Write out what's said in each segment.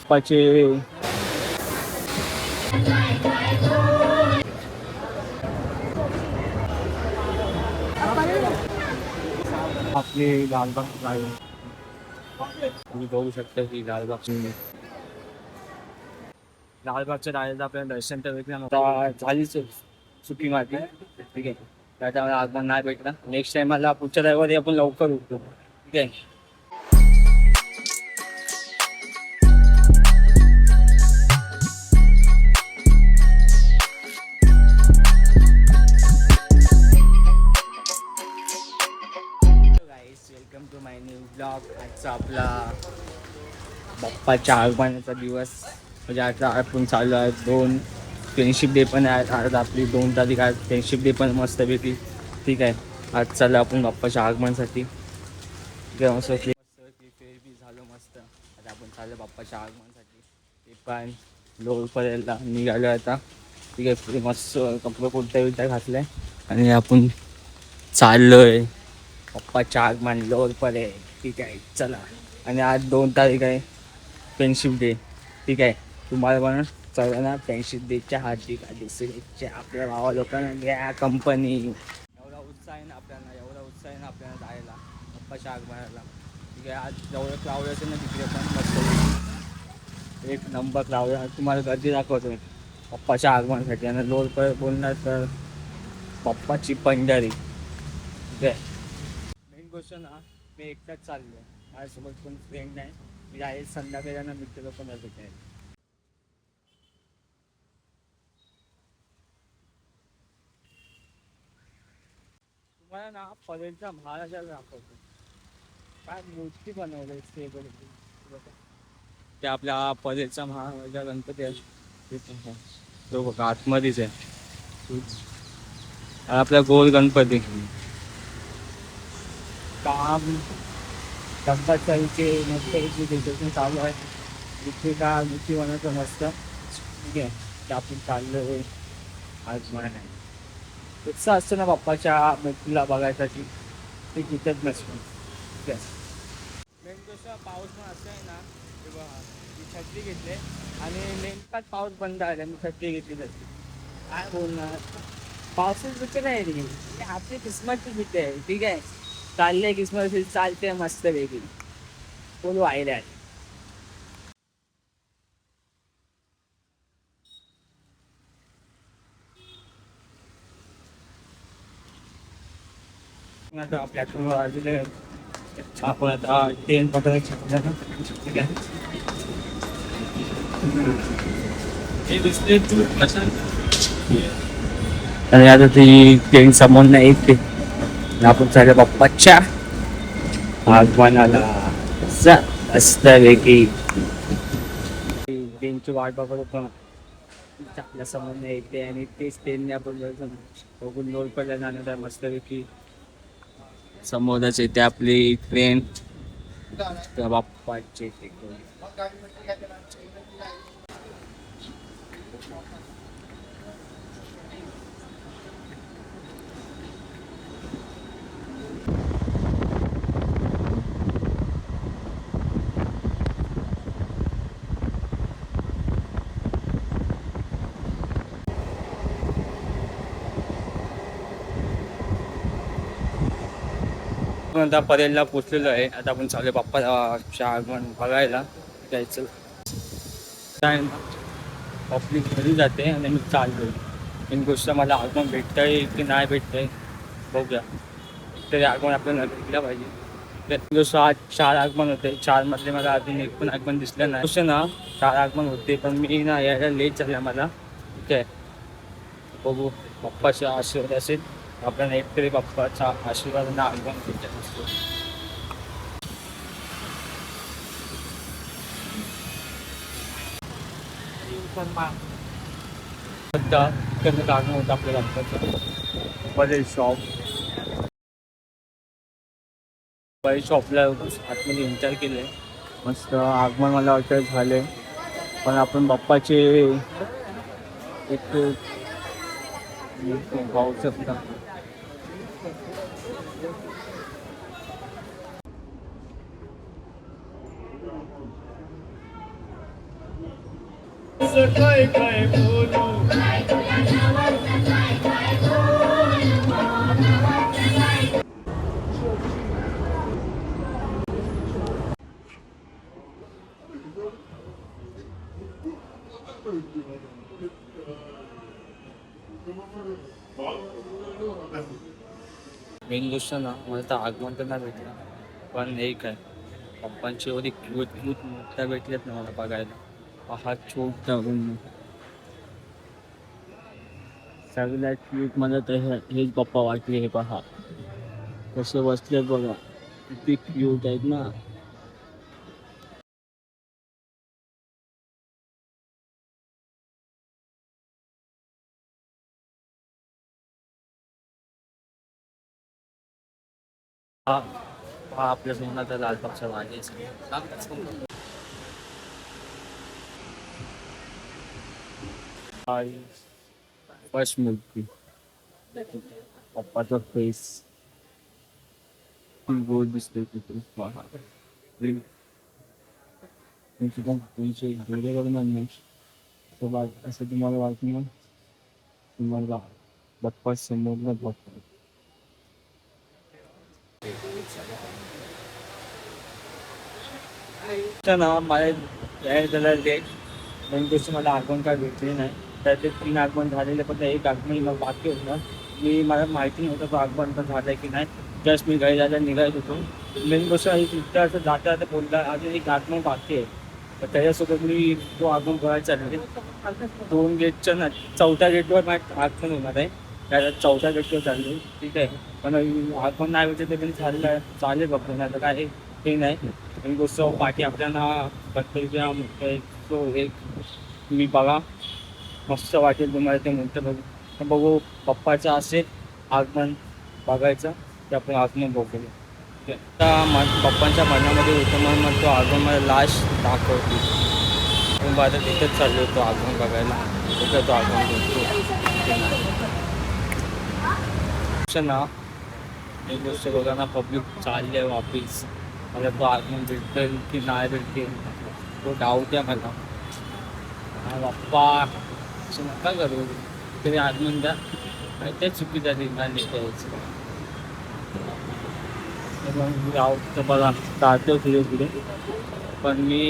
बाप्पाचे आपले लालबाग तुम्ही बघू शकता की लालबागच्या राजाचं आपल्याला दर्शन तर भेटलं झालीच चुकी माझी. ठीक आहे, त्याच्या मला आगमन नाही भेटलं. नेक्स्ट टाइम पुढच्या रविवारी आपण लवकर उठतो. ठीक आहे. Welcome to my new blog. आजचा आपला बाप्पाच्या आगमनाचा दिवस म्हणजे आता आपण चालू आहे. 2 फ्रेंडशिप डे पण आहे आज आपली. 2 तारीख आज फ्रेंडशिप डे पण मस्तपैकी. ठीक आहे, आज चालू आपण बाप्पाच्या आगमनासाठी. मस्त फेर बी झालं मस्त. आता आपण चाललो बाप्पाच्या आगमनासाठी. ते पण लोळपर्यंत निघालो आता. ठीक आहे, मस्त कपडे कुर्ता घातले आणि आपण चाललोय बाप्पाच्या आगमन लोळपर आहे. ठीक आहे, चला. आणि आज 2 तारीख आहे फ्रेंडशिप डे. ठीक आहे, तुम्हाला पण सगळ्यांना फ्रेंडशिप डेच्या हार्दिक शुभेच्छा. आपल्या भावा लोकांना घ्या कंपनी. एवढा उत्साह आहे ना आपल्याला जायला बाप्पाच्या आगमनाला. ठीक आहे, आज जेवढं क्राऊड असेल ना तिकडे पण मस्त एक नंबर क्राऊड. तुम्हाला गर्दी दाखवतो बाप्पाच्या आगमनासाठी. आणि लोळपर बोलणार तर बाप्पाची पंढरी. ठीक आहे, मेन गोष्ट ना मी एकटाच चाललो आहे. माझ्यासोबत कोण फ्रेंड नाही. मी आहे संध्याकाळी ना मित्र पण आहे. तुम्हाला ना परेलचा महाराजा दाखवतो. काय मूर्ती बनवली ते आपल्या परेलचा महाराजा गणपती आहे तो बघा आतमध्येच आहे. आपला गोल गणपती काम गणपतीचे मस्त डेकोरेशन चालू आहे. इथे का मूर्ती बनवतं मस्त. ठीक आहे, ते आपण चाललो आज मला नाही उत्साह असतो ना बाप्पाच्या मूर्तीला बघायसाठी. ते तिथेच नसतो. ठीक आहे, मेन गोष्ट पाऊस पण असं आहे ना ते बघा मी छत्री घेतले आणि नेमकाच पाऊस बंद आला. मी छत्री घेतली तशी काय बोलणार. पावसाची भीती नाही रे, आपली किस्मतची भीती आहे. ठीक आहे, चालले किस्मत चालते मस्त वेगळी फुल वाहिलं आहे. आता आपल्या आपण आता ट्रेन पकडायची. ठीक आहे, आणि आता ती ट्रेन समोर नाही येते. आपण चालू बाप्पाच्या आगमनाला मस्त वेगळी ट्रेनची वाट बघत होतो. आपल्या समोर नाही येते आणि तेच ट्रेनने आपण बघून लोळपला जाणार मस्त वेगळी. समोरच येते आपली ट्रेन बाप्पाची. आता परेलला पोचलेलो आहे. आता आपण चालू बाप्पाच्या आगमन बघायला जायचं. आपली घरी जाते आणि मी चाललो. एक गोष्ट मला आगमन भेटतंय की नाही भेटतंय बघूया. तरी आगमन आपल्याला भेटलं पाहिजे. गोष्ट आज 4 आगमन होते. 4 मधले मला अजून एक पण आगमन दिसलं नाही. गोष्ट ना 4 आगमन होते पण मी ना यायला लेट झालं मला. ठीक आहे, बघू बाप्पाचा आशीर्वाद असेल आपल्याला. एकतरी बाप्पाचा आशीर्वाद आगमन भेटत असतो. आगमन होतं आपल्या बाप्पाचं. बरेच शॉपला आतमध्ये एंटर केले. मस्त आगमन मला वाटतं झाले. पण आपण बाप्पाचे एक पाहू शकता. काय काय बोलू मेन गोष्ट ना मला तर आगमन तर नाही भेटलं पण एक आहे पप्पांची एवढी क्यूट क्यूट मोठ्या भेटल्यात ना मला बघायला हा छोटा सगळ्यात क्यूट मला तर हेच पप्पा वाटले हे पहा कसे बसलेत बघा किती क्यूट आहेत ना हा हा आपल्या सोनाचा लाल पक्ष वाजे फर्स्ट मूर्ती पप्पाचा फेस गोल दिसतोय तिथे पहा तुमचे व्हिडिओ करून आणणे असं तुम्हाला वाटतं मग तुम्हाला बाप्पा समोर बघतो ना मला त्याला लेट दोन गोष्टी मला आगमन काय भेटली नाही तर ते 3 आगमन झालेले पण एक आगमन मला बाकी होतं मला माहिती नव्हतं तो आगमन पण झालं की नाही जस्ट मी घरी जायला निघायत होतो मेन गोष्ट तिथं असं जाता बोलला अजून एक आगमन बाकी आहे तर त्याच्यासोबत मी तो आगमन बघायला चालले 2 गेटच्या ना 4थ्या गेटवर माझं आगमन होणार आहे त्याला 4थ्या गेटवर चालले ठीक आहे पण आगमन नाही होते ते पण झालेलं चालेल बघतो नाही तर काय हे नाही आणि गोष्ट पाठी आपल्याला गणपतीच्या तो एक तुम्ही बघा मस्त वाटेल तुम्हाला ते मोठं बघू बघू पप्पाचं असेल आगमन बघायचं ते आपण आगमन बघूया आता पप्पांच्या मनामध्ये होतं मग तो आगमन मला लास्ट दाखवतो मग आता तिथेच चाललो होतो आगमन बघायला तिथं तो आगमन बघतो ना एक गोष्ट बघा ना पब्लिक चालली आहे वापिस मला तो आगमन भेटेल की नाही भेटेल तो डाऊट आहे मला बाप्पा असं नका करू तरी आगमन द्या ते चुकीचा निघाली त्याचं डाऊट तर बघा चालतो पुढे पुढे पण मी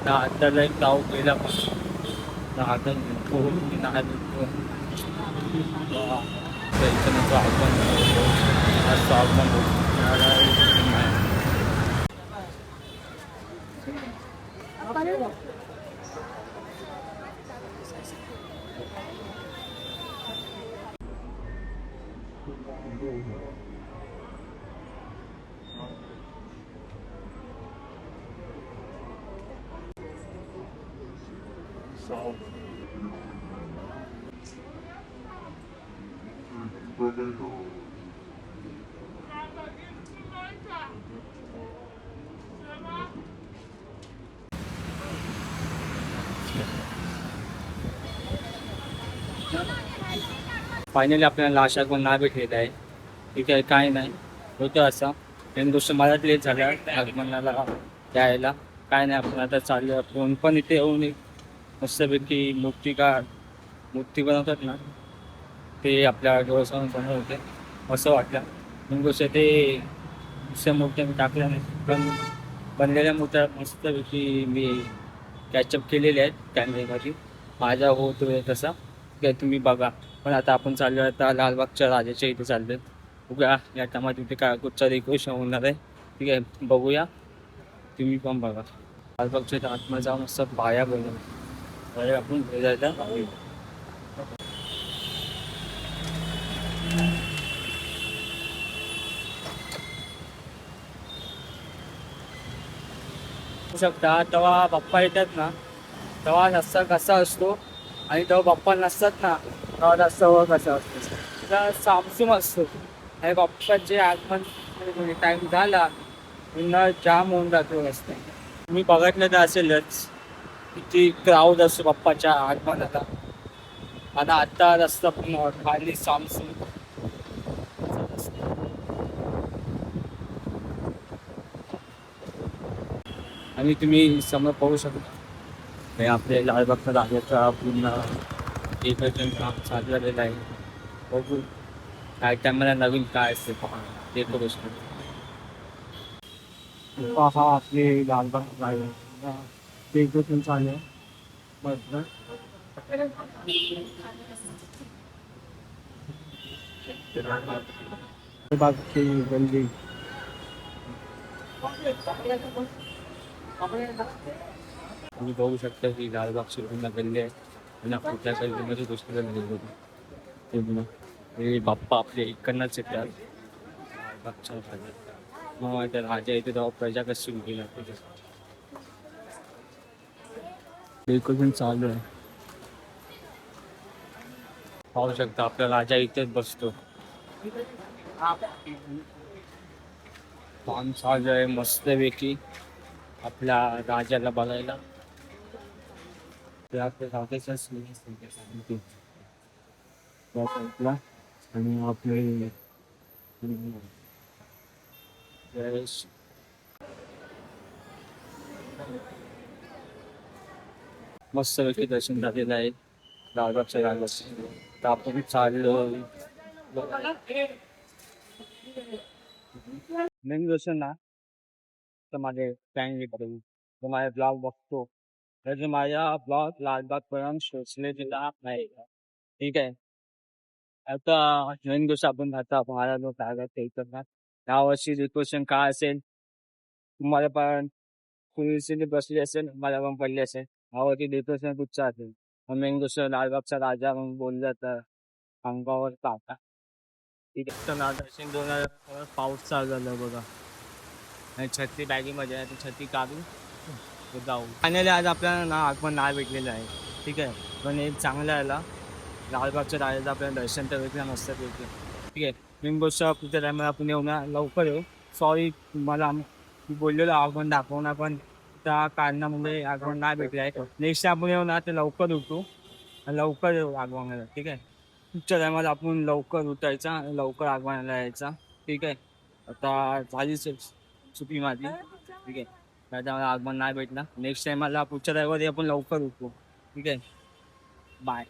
त्याला एक डाऊट केला पण आता भेटतो की नाही भेटतो त्याच्यानं तो आगमन फायनली आपल्याला लास्ट आगमन नाही भेटलेलं आहे ठीक आहे काय नाही होतं असं त्याने गोष्ट मला लेट झाला आगमनाला यायला काय नाही आपण आता चाललो आपण पण इथे येऊन एक मस्तपैकी मूर्ती बनवतात ना ते आपल्या डोळ्यासमोर बनवत होते असं वाटलं पण गोष्ट ते दुसऱ्या मूर्त्या मी टाकल्या नाही पण बनलेल्या मूर्त्या मस्तपैकी मी कॅचअप केलेल्या आहेत कॅमेऱ्यामध्ये माझा होतो तसा काय तुम्ही बघा पण आता आपण चाललो आता लालबागच्या राजाच्या इथे चाललो बघूया या टायमात इथे काय कुठचा डेकोरेशन होणार आहे ठीक आहे बघूया तुम्ही पण बघा लालबागच्या आतमध्ये जाऊन मस्त बाया बनवून आपण जायला शकता तेव्हा बाप्पा येतात ना तेव्हा रस्ता कसा असतो आणि तेव्हा बाप्पा नसतात ना तेव्हा रस्ता कसा असतो त्याला सामसूम असतो आणि बाप्पाचे आगमन टाईम झाला पुन्हा जाम होऊन जातो रस्ता तुम्ही बघितलं तर असेलच किती क्राऊड असतो बाप्पाच्या आगमनाला आणि आता रस्ता पुन्हा खाली सामसूम आणि तुम्ही समोर पाहू शकता हे आपल्या लालबागचा राजाचा पूर्ण डेकोरेशन काम चालू झालेलं आहे. बघू काय टायमाला नवीन काय असते डेकोरेशन. हा आपले लालबाग राजा डेकोरेशन चालू आहे मस्त. बागची गल्ली तुम्ही बघू शकता की लालबागची पूर्ण गल्ली आहे आणि कुठल्या गल्लीमध्ये दुसऱ्या गल्लीमध्ये हे बाप्पा आपले इकडनंच येतात लालबागच्या प्रजा. मग त्या राजा येते तेव्हा प्रजा कशी सुरू केली जाते डेकोरेशन चालू आहे. पाहू शकता आपला राजा इथेच बसतो. काम चालू आहे मस्तपैकी आपल्या राजाला बघायला. ते आपल्या राजाच्या आणि आपले मस्तपैकी दर्शन झालेलं आहे लालबागच्या राजाचं. तर आपण चाललो मेन गोष्ट ना तर माझे फॅमिली बघू तर माझा ब्लॉग बघतो तर माझ्या ब्लॉग लालबागपर्यंत पोचले दिला नाही. ठीक आहे. आता नवीन गोष्ट आपण आता मला जो टार्गेट ते करणार यावर्षी रिक्वेशन काय असेल तुम्हाला पण पुलिसने बसली असेल मला पण पडली असेल यावरती रिक्वेशन कुठचं असेल. मेन गोष्ट लालबागचा राजा म्हणून बोललं तर अंगावर काटा. ठीक आहे. तर दर्शन दोन पाऊस चालू झालं बघा आणि छत्री बॅगीमध्ये आहे ती छत्री काढून जाऊ. फायनली आज आपल्याला ना आगमन नाही भेटलेलं आहे. ठीक आहे. पण एक चांगलं आला लालबागच्या राजाचं आपल्याला दर्शन तर भेटलं मस्त भेटलं. ठीक आहे. मेन गोष्ट पुढच्या टायमाला आपण येऊ ना लवकर येऊ. सॉरी तुम्हाला मी बोललेलो आगमन दाखवणार पण त्या कारणामुळे आगमन नाही भेटलं आहे. नेक्स्ट आपण येऊ ना ते लवकर उठू लवकर येऊ आगमनाला. ठीक आहे. पुढच्या टायमाला आपण लवकर उठायचा आणि लवकर आगमनाला यायचा. ठीक आहे. आता झालीच चुकी माझी. ठीक आहे. त्याच्या आगमन नाही भेटला नेक्स्ट टाइमला पुढच्या टायमाला आपण लवकर उठू. ठीक आहे. बाय.